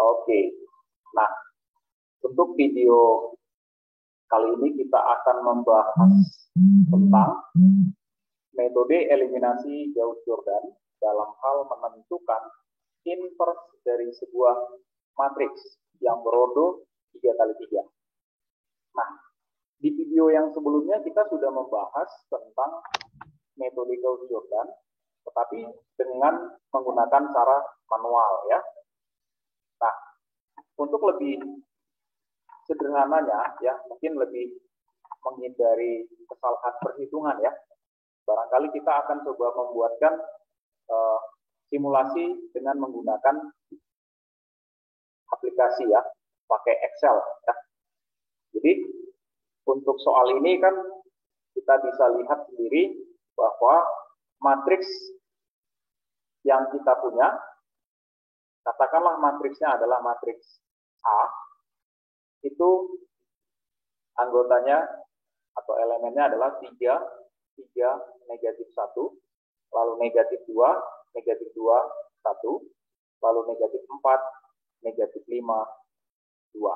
Oke. Nah, untuk video kali ini kita akan membahas tentang metode eliminasi Gauss-Jordan dalam hal menentukan inverse dari sebuah matriks yang berordo 3x3. Nah, di video yang sebelumnya kita sudah membahas tentang metode Gauss-Jordan, tetapi dengan menggunakan cara manual ya. Nah, untuk lebih sederhananya ya, mungkin lebih menghindari kesalahan perhitungan ya. Barangkali kita akan coba membuatkan simulasi dengan menggunakan aplikasi ya, pakai Excel ya. Jadi untuk soal ini kan kita bisa lihat sendiri bahwa matriks yang kita punya, katakanlah matriksnya adalah matriks A, itu anggotanya atau elemennya adalah 3, 3, negatif 1, lalu negatif 2, negatif 2, 1, lalu negatif 4, negatif 5, 2.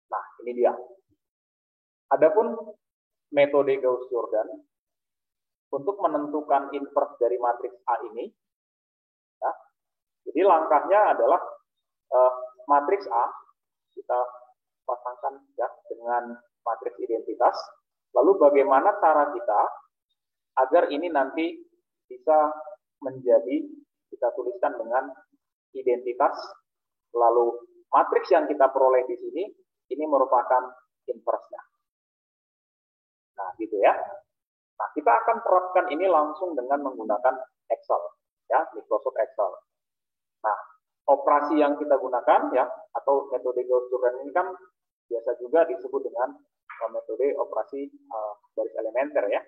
Nah, ini dia. Adapun metode Gauss-Jordan untuk menentukan inverse dari matriks A ini, ya, jadi langkahnya adalah matriks A kita pasangkan ya dengan matriks identitas. Lalu bagaimana cara kita agar ini nanti bisa menjadi, kita tuliskan dengan identitas, lalu matriks yang kita peroleh di sini ini merupakan inverse-nya. Nah, gitu ya. Nah, kita akan terapkan ini langsung dengan menggunakan Excel ya, Microsoft Excel. Nah, operasi yang kita gunakan ya, atau metode Gauss-Jordan ini kan biasa juga disebut dengan metode operasi baris elementer ya.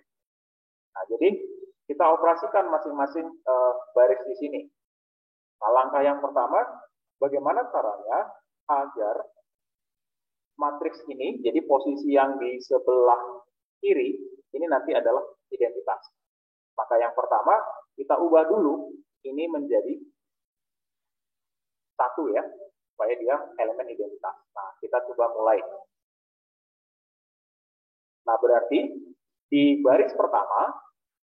Nah, jadi kita operasikan masing-masing baris di sini. Nah, langkah yang pertama, bagaimana caranya agar matriks ini, jadi posisi yang di sebelah kiri, ini nanti adalah identitas. Maka yang pertama, kita ubah dulu ini menjadi 1 ya, supaya dia elemen identitas. Nah, kita coba mulai. Nah, berarti di baris pertama,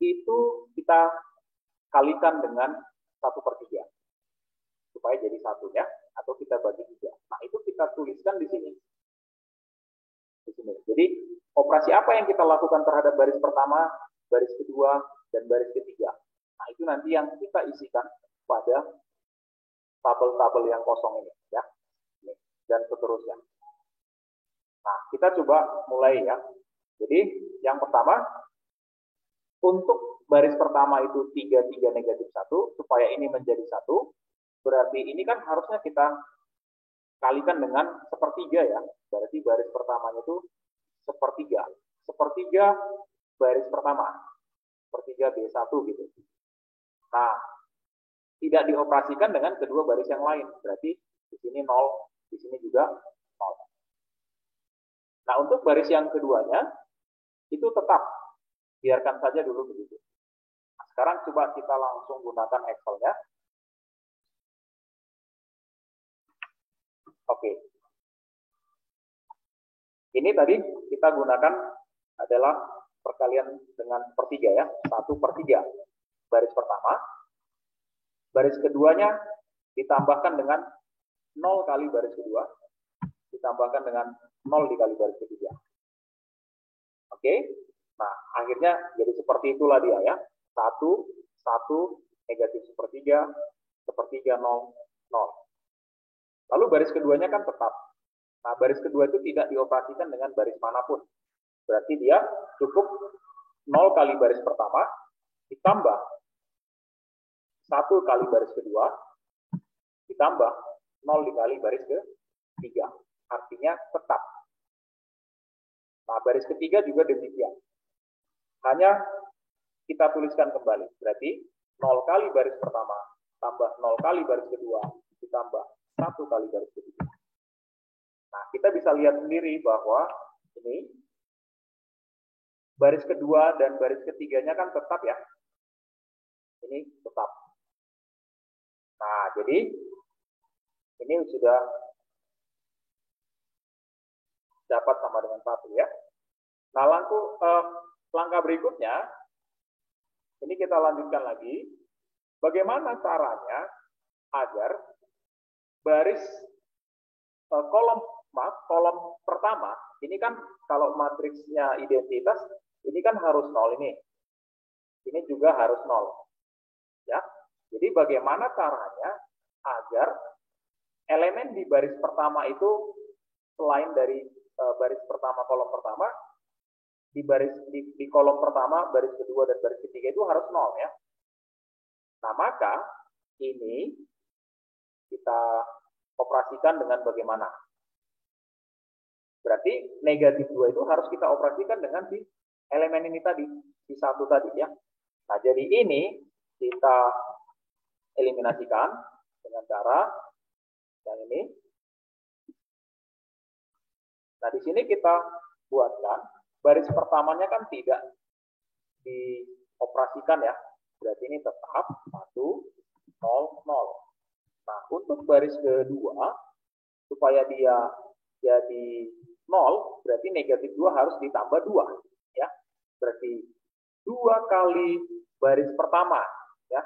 itu kita kalikan dengan 1/3. Supaya jadi 1 ya, atau kita bagi 3. Nah, itu kita tuliskan di sini. Di sini. Jadi, operasi apa yang kita lakukan terhadap baris pertama, baris kedua, dan baris ketiga? Nah, itu nanti yang kita isikan pada tabel-tabel yang kosong ini ya, dan seterusnya. Nah, kita coba mulai ya. Jadi yang pertama, untuk baris pertama itu 3, 3, negatif 1, supaya ini menjadi 1, berarti ini kan harusnya kita kalikan dengan 1/3 ya. Berarti baris pertamanya itu 1/3. 1/3 baris pertama, 1/3 B1 gitu. Nah, tidak dioperasikan dengan kedua baris yang lain. Berarti di sini 0, di sini juga 0. Nah, untuk baris yang keduanya, itu tetap biarkan saja dulu begitu. Nah, sekarang coba kita langsung gunakan Excel-nya. Oke. Ini tadi kita gunakan adalah perkalian dengan 1/3 ya. 1/3 baris pertama. Baris keduanya ditambahkan dengan 0 kali baris kedua, ditambahkan dengan 0 dikali baris ketiga. Oke, nah akhirnya jadi seperti itulah dia ya. 1, 1, negatif 1/3, 1/3, 0, 0. Lalu baris keduanya kan tetap. Nah, baris kedua itu tidak dioperasikan dengan baris manapun. Berarti dia cukup 0 kali baris pertama, ditambah 1 kali baris kedua, ditambah 0 dikali baris ketiga. Artinya tetap. Nah, baris ketiga juga demikian. Hanya kita tuliskan kembali. Berarti 0 kali baris pertama, tambah 0 kali baris kedua, ditambah 1 kali baris ketiga. Nah, kita bisa lihat sendiri bahwa ini baris kedua dan baris ketiganya kan tetap ya. Ini tetap. Nah, jadi Ini sudah dapat sama dengan 1 ya. Nah, langkah berikutnya, ini kita lanjutkan lagi. Bagaimana caranya agar baris kolom pertama, ini kan kalau matriksnya identitas, ini kan harus 0 ini. Ini juga harus 0. Ya. Jadi bagaimana caranya agar elemen di baris pertama itu selain dari baris pertama kolom pertama, di kolom pertama, baris kedua dan baris ketiga itu harus 0 ya. Nah, maka ini kita operasikan dengan bagaimana? Berarti negatif 2 itu harus kita operasikan dengan si elemen ini tadi, si 1 tadi ya. Nah, jadi ini kita eliminasikan dengan cara yang ini. Nah, di sini kita buatkan baris pertamanya kan tidak dioperasikan ya. Berarti ini tetap 1, 0, 0. Nah, untuk baris kedua, supaya dia jadi 0, berarti negatif 2 harus ditambah 2. Ya. Berarti 2 kali baris pertama. Ya.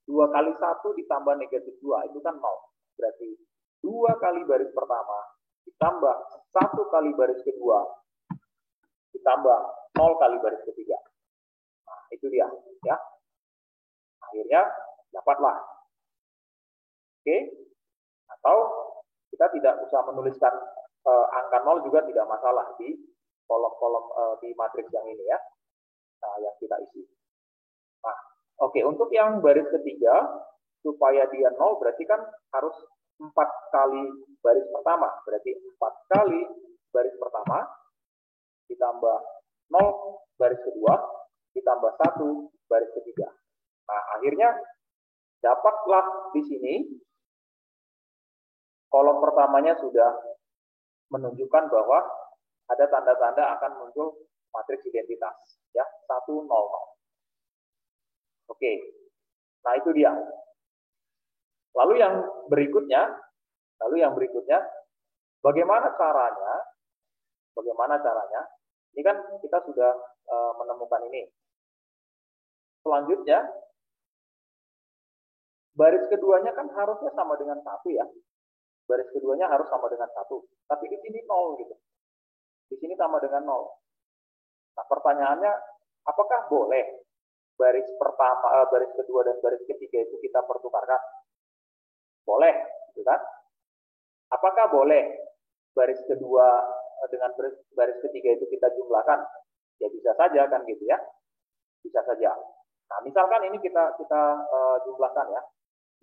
2 kali 1 ditambah negatif 2, itu kan 0. Berarti 2 kali baris pertama ditambah 1 kali baris kedua ditambah 0 kali baris ketiga. Nah, itu dia. Ya. Akhirnya dapatlah. Oke. Atau kita tidak usah menuliskan angka 0 juga tidak masalah di kolom-kolom di matriks yang ini ya. Nah, yang kita isi. Nah, oke, untuk yang baris ketiga supaya dia 0 berarti kan harus 4 kali baris pertama. Berarti 4 kali baris pertama ditambah 0 baris kedua ditambah 1 baris ketiga. Nah, akhirnya dapatlah di sini kolom pertamanya sudah menunjukkan bahwa ada tanda-tanda akan muncul matriks identitas ya, 1, 0, 0. Oke. Nah, itu dia. Lalu yang berikutnya bagaimana caranya? Ini kan kita sudah menemukan ini. Selanjutnya baris keduanya kan harusnya sama dengan 1 ya. Baris keduanya harus sama dengan 1. Tapi di sini 0 gitu. Di sini sama dengan 0. Nah, pertanyaannya, apakah boleh baris pertama, baris kedua dan baris ketiga itu kita pertukarkan? Boleh, gitu kan? Apakah boleh baris kedua dengan baris ketiga itu kita jumlahkan? Ya bisa saja kan gitu ya. Bisa saja. Nah, misalkan ini kita jumlahkan ya.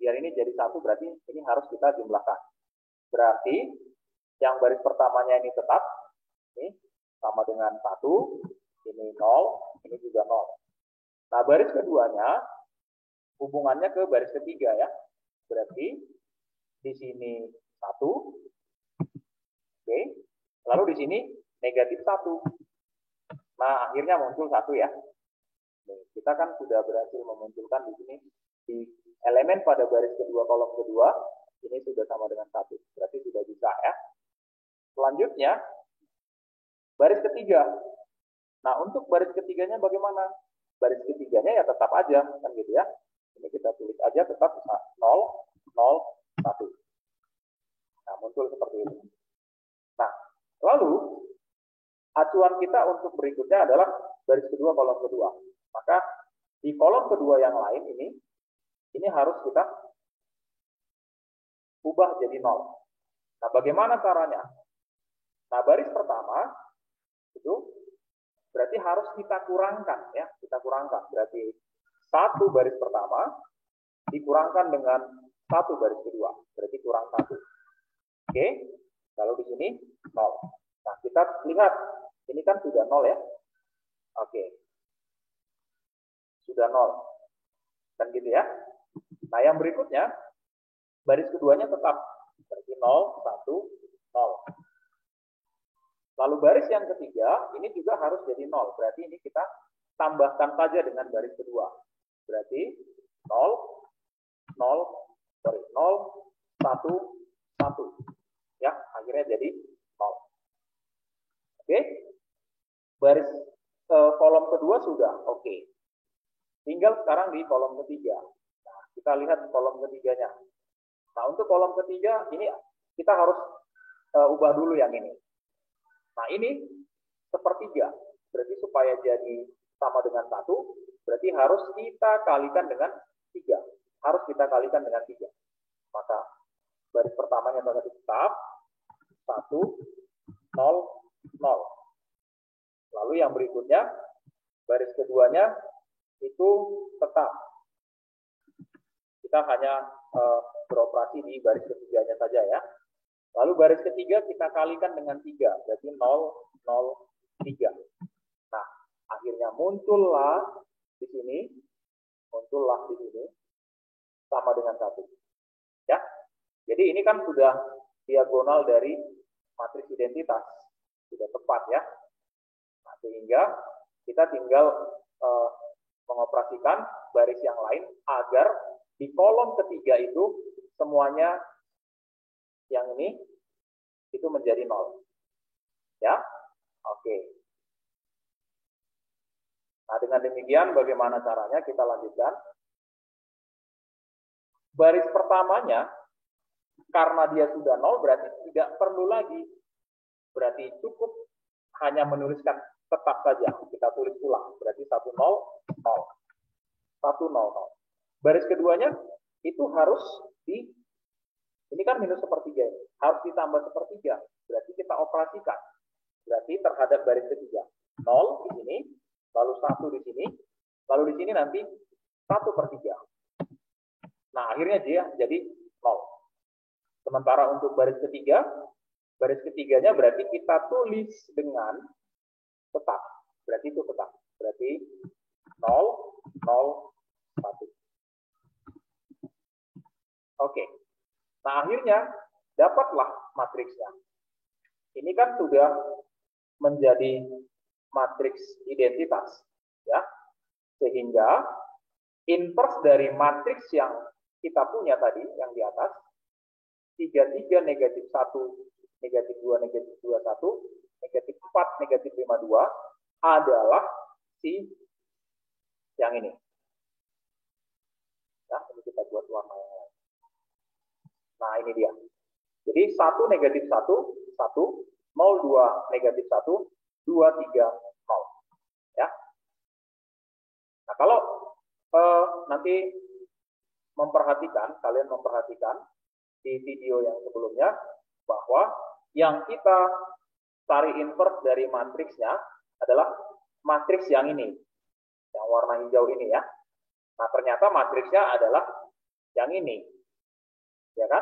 Biar ini jadi 1 berarti ini harus kita jumlahkan. Berarti yang baris pertamanya ini tetap ini sama dengan 1, ini 0, ini juga 0. Nah, baris keduanya hubungannya ke baris ketiga ya. Berarti di sini 1. Oke. Lalu di sini negatif 1. Nah, akhirnya muncul 1 ya. Kita kan sudah berhasil memunculkan di sini di elemen pada baris kedua kolom kedua ini sudah sama dengan 1. Berarti sudah bisa ya. Selanjutnya baris ketiga. Nah, untuk baris ketiganya bagaimana? Baris ketiganya ya tetap aja kan gitu ya. Ini kita tulis aja tetap 0, 0, 1. Nah, muncul seperti ini. Nah, lalu acuan kita untuk berikutnya adalah baris kedua kolom kedua. Maka di kolom kedua yang lain ini harus kita ubah jadi 0. Nah, bagaimana caranya? Nah, baris pertama itu berarti harus kita kurangkan ya, kita kurangkan. Berarti 1 baris pertama dikurangkan dengan 1 baris kedua, berarti kurang 1. Oke, lalu di sini 0. Nah, kita lihat ini kan sudah 0 ya. Oke. Sudah 0. Kan gitu ya. Nah, yang berikutnya baris keduanya tetap berarti 0, 1, 0. Lalu baris yang ketiga ini juga harus jadi 0. Berarti ini kita tambahkan saja dengan baris kedua. Berarti 0, 0, 1, akhirnya jadi 0. Oke, baris kolom kedua sudah oke. Tinggal sekarang di kolom ketiga. Nah, kita lihat kolom ketiganya. Nah, untuk kolom ketiga ini kita harus ubah dulu yang ini. Nah, ini sepertiga. Berarti supaya jadi sama dengan 1, berarti harus kita kalikan dengan 3. Harus kita kalikan dengan 3. Maka baris pertamanya tanda tetap 1, 0, 0. Lalu yang berikutnya, baris keduanya itu tetap. Kita hanya beroperasi di baris ketiganya saja ya. Lalu baris ketiga kita kalikan dengan 3, berarti 0, 0, 3. Nah, akhirnya muncullah di sini sama dengan 1. Ya. Jadi ini kan sudah diagonal dari matriks identitas, sudah tepat ya. Nah, sehingga kita tinggal mengoperasikan baris yang lain agar di kolom ketiga itu semuanya yang ini itu menjadi 0. Ya, oke. Nah, dengan demikian bagaimana caranya kita lanjutkan? Baris pertamanya, karena dia sudah 0, berarti tidak perlu lagi. Berarti cukup hanya menuliskan tetap saja. Kita tulis ulang. Berarti 1, 0, 0. 1, 0, 0. Baris keduanya itu harus ini kan minus sepertiga ini. Harus ditambah sepertiga. Berarti kita operasikan. Berarti terhadap baris ketiga. 0 di sini, lalu 1 di sini, lalu di sini nanti 1/3. Nah, akhirnya dia jadi 0. Sementara untuk baris ketiganya berarti kita tulis dengan tetap. Berarti itu tetap. Berarti 0, 0, 1. Oke. Nah, akhirnya dapatlah matriksnya. Ini kan sudah menjadi matriks identitas, ya. Sehingga inverse dari matriks yang kita punya tadi, yang di atas, 33, negatif 1, negatif 2, negatif 21, negatif 4, negatif 52, adalah si yang ini. Ya, ini kita buat warna yang lain. Nah, ini dia. Jadi 1, negatif 1, 1, 0, 2, negatif 1, 2, 3, 0. Ya. Nah, kalau nanti kalian memperhatikan di video yang sebelumnya, bahwa yang kita cari inverse dari matriksnya adalah matriks yang ini, yang warna hijau ini ya. Nah, ternyata matriksnya adalah yang ini, ya kan?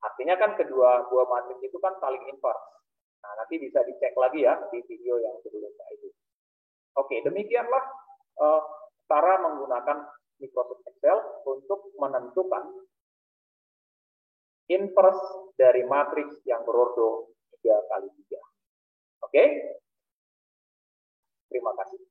Artinya kan kedua matriks itu kan saling inverse. Nah, nanti bisa dicek lagi ya di video yang sebelumnya itu. Oke, demikianlah cara menggunakan Microsoft Excel untuk menentukan inverse dari matriks yang berordo 3 kali 3. Oke? Terima kasih.